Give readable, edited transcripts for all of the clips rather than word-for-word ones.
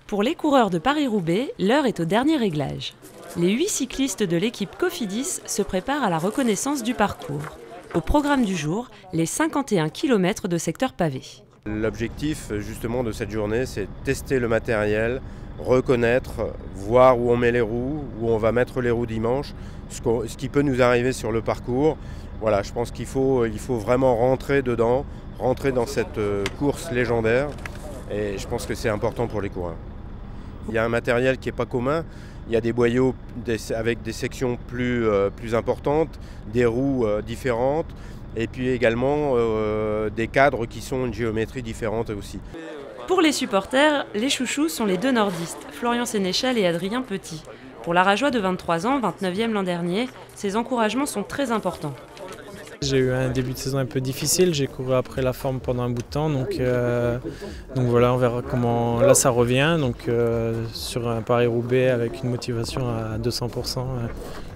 Pour les coureurs de Paris-Roubaix, l'heure est au dernier réglage. Les 8 cyclistes de l'équipe Cofidis se préparent à la reconnaissance du parcours. Au programme du jour, les 51 km de secteur pavé. L'objectif justement de cette journée, c'est tester le matériel, reconnaître, voir où on met les roues, où on va mettre les roues dimanche, ce qui peut nous arriver sur le parcours. Voilà, je pense qu'il faut vraiment rentrer dedans, rentrer dans cette course légendaire et je pense que c'est important pour les coureurs. Il y a un matériel qui n'est pas commun, il y a des boyaux avec des sections plus importantes, des roues différentes et puis également des cadres qui sont une géométrie différente aussi. Pour les supporters, les chouchous sont les deux nordistes, Florian Sénéchal et Adrien Petit. Pour l'Arageois de 23 ans, 29e l'an dernier, ces encouragements sont très importants. J'ai eu un début de saison un peu difficile, j'ai couru après la forme pendant un bout de temps, donc voilà, on verra comment là ça revient. Donc sur un Paris-Roubaix avec une motivation à 200%,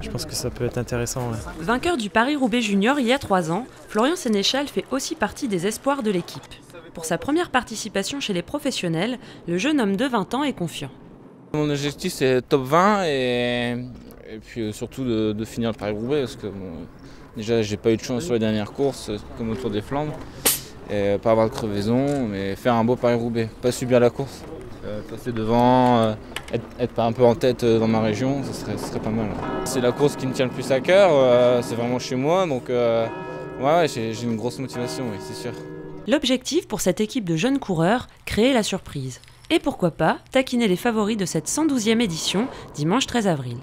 je pense que ça peut être intéressant. Ouais. Vainqueur du Paris-Roubaix junior il y a 3 ans, Florian Sénéchal fait aussi partie des espoirs de l'équipe. Pour sa première participation chez les professionnels, le jeune homme de 20 ans est confiant. Mon objectif c'est top 20 et puis surtout de finir le Paris-Roubaix parce que déjà j'ai pas eu de chance sur les dernières courses comme au Tour des Flandres et pas avoir de crevaison mais faire un beau Paris-Roubaix, pas subir la course, passer devant, être un peu en tête dans ma région, ce serait pas mal. C'est la course qui me tient le plus à cœur, c'est vraiment chez moi donc ouais, j'ai une grosse motivation, oui, c'est sûr. L'objectif pour cette équipe de jeunes coureurs, créer la surprise. Et pourquoi pas taquiner les favoris de cette 112e édition dimanche 13 avril.